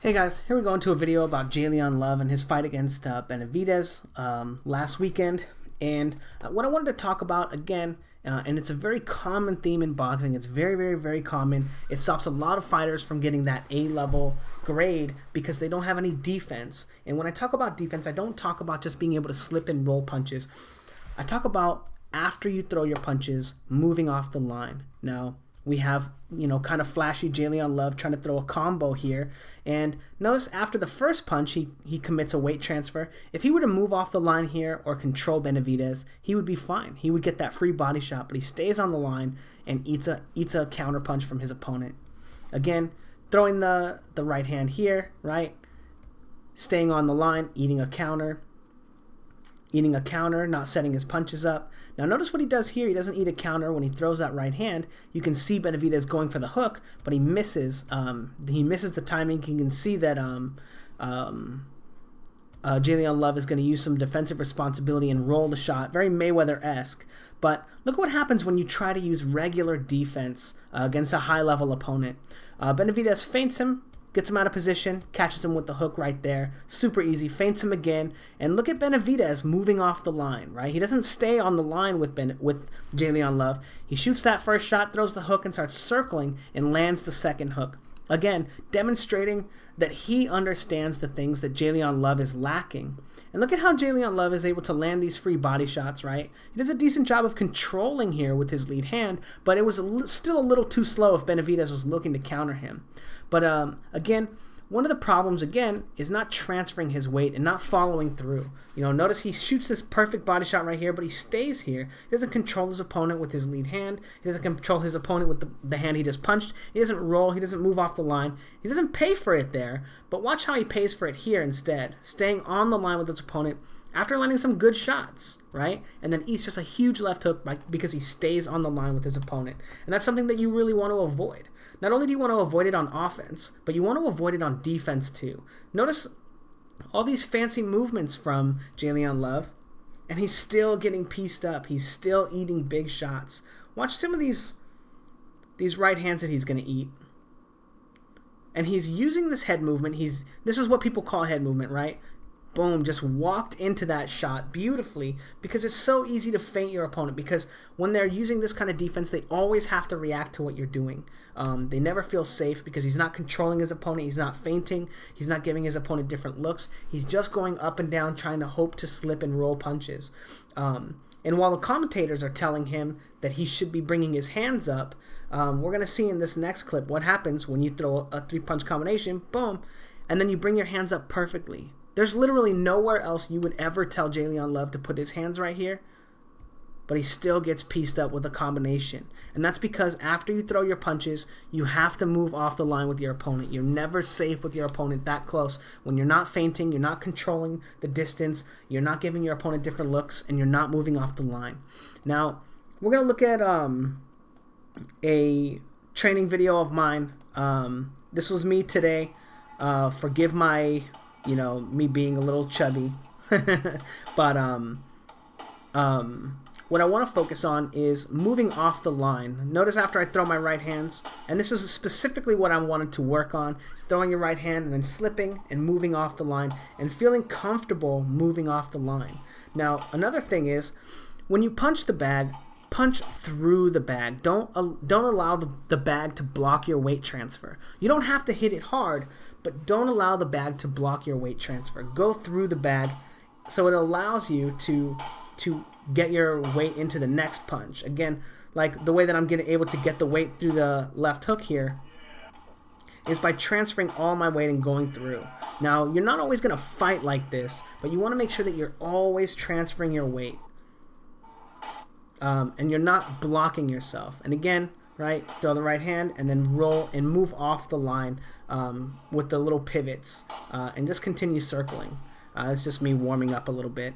Hey guys, here we go into a video about J'Leon Love and his fight against Benavidez last weekend. And what I wanted to talk about again, and it's a very common theme in boxing. It's very common. It stops a lot of fighters from getting that A-level grade because they don't have any defense. And when I talk about defense, I don't talk about just being able to slip and roll punches. I talk about after you throw your punches, moving off the line. Now, we have, kind of flashy J'Leon Love trying to throw a combo here. And notice after the first punch, he commits a weight transfer. If he were to move off the line here or control Benavidez, he would be fine. He would get that free body shot, but he stays on the line and eats a counter punch from his opponent. Again, throwing the right hand here, right? Staying on the line, eating a counter, not setting his punches up. Now notice what he does here. He doesn't eat a counter when he throws that right hand. You can see Benavidez going for the hook, but he misses. He misses the timing. You can see that J'Leon Love is going to use some defensive responsibility and roll the shot. Very Mayweather-esque. But look what happens when you try to use regular defense against a high-level opponent. Benavidez feints him, gets him out of position, catches him with the hook right there. Super easy. Feints him again. And look at Benavidez moving off the line, right? He doesn't stay on the line with J'Leon Love. He shoots that first shot, throws the hook, and starts circling and lands the second hook. Again, demonstrating that he understands the things that J'Leon Love is lacking. And look at how J'Leon Love is able to land these free body shots, right? He does a decent job of controlling here with his lead hand, but it was still a little too slow if Benavidez was looking to counter him. But again, one of the problems, again, is not transferring his weight and not following through. Notice he shoots this perfect body shot right here, but he stays here. He doesn't control his opponent with his lead hand. He doesn't control his opponent with the hand he just punched. He doesn't roll. He doesn't move off the line. He doesn't pay for it there, but watch how he pays for it here instead, staying on the line with his opponent after landing some good shots, right? And then eats just a huge left hook because he stays on the line with his opponent. And that's something that you really want to avoid. Not only do you want to avoid it on offense, but you want to avoid it on defense too. Notice all these fancy movements from J'Leon Love, and he's still getting pieced up. He's still eating big shots. Watch some of these right hands that he's going to eat. And he's using this head movement. This is what people call head movement, right? Boom, just walked into that shot beautifully because it's so easy to feint your opponent because when they're using this kind of defense, they always have to react to what you're doing. They never feel safe because he's not controlling his opponent. He's not feinting. He's not giving his opponent different looks. He's just going up and down trying to hope to slip and roll punches. And while the commentators are telling him that he should be bringing his hands up, we're going to see in this next clip what happens when you throw a three-punch combination, boom, and then you bring your hands up perfectly. There's literally nowhere else you would ever tell J'Leon Love to put his hands right here, but he still gets pieced up with a combination. And that's because after you throw your punches, you have to move off the line with your opponent. You're never safe with your opponent that close. When you're not feinting, you're not controlling the distance, you're not giving your opponent different looks, and you're not moving off the line. Now, we're going to look at a training video of mine. This was me today. Forgive my... me being a little chubby. But what I want to focus on is moving off the line. Notice after I throw my right hands, and this is specifically what I wanted to work on, throwing your right hand and then slipping and moving off the line and feeling comfortable moving off the line. Now, another thing is, when you punch the bag, punch through the bag. Don't allow the bag to block your weight transfer. You don't have to hit it hard, but don't allow the bag to block your weight transfer. Go through the bag so it allows you to get your weight into the next punch. Again, like the way that I'm able to get the weight through the left hook here is by transferring all my weight and going through. Now, you're not always going to fight like this, but you want to make sure that you're always transferring your weight. And you're not blocking yourself. And again, right, throw the right hand and then roll and move off the line with the little pivots and just continue circling. It's just me warming up a little bit.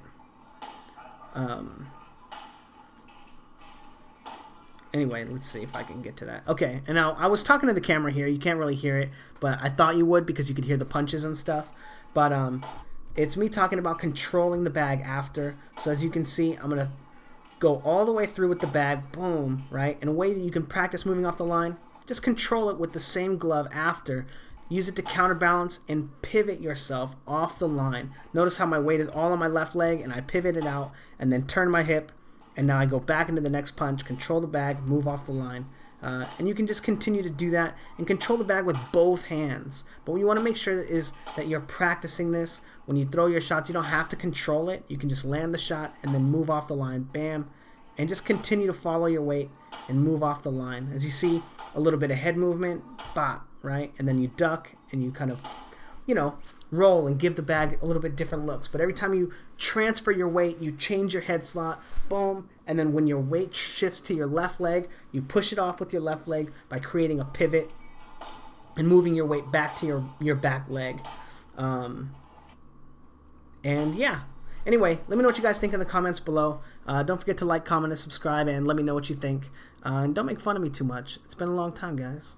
Anyway, let's see if I can get to that. Okay, and now I was talking to the camera here. You can't really hear it, but I thought you would because you could hear the punches and stuff. But it's me talking about controlling the bag after. So as you can see, I'm going to go all the way through with the bag, boom, right? In a way that you can practice moving off the line. Just control it with the same glove after. use it to counterbalance and pivot yourself off the line. Notice how my weight is all on my left leg, and I pivot it out and then turn my hip, and now I go back into the next punch, control the bag, move off the line. And you can just continue to do that and control the bag with both hands. But what you want to make sure is that you're practicing this. When you throw your shots, you don't have to control it. You can just land the shot and then move off the line. Bam. And just continue to follow your weight and move off the line. As you see, a little bit of head movement, bop, right? And then you duck and you kind of, you know, roll and give the bag a little bit different looks. But every time you transfer your weight, you change your head slot, boom, and then when your weight shifts to your left leg, you push it off with your left leg by creating a pivot and moving your weight back to your back leg. And yeah. Anyway, let me know what you guys think in the comments below. Don't forget to like, comment, and subscribe, and let me know what you think. And don't make fun of me too much. It's been a long time, guys.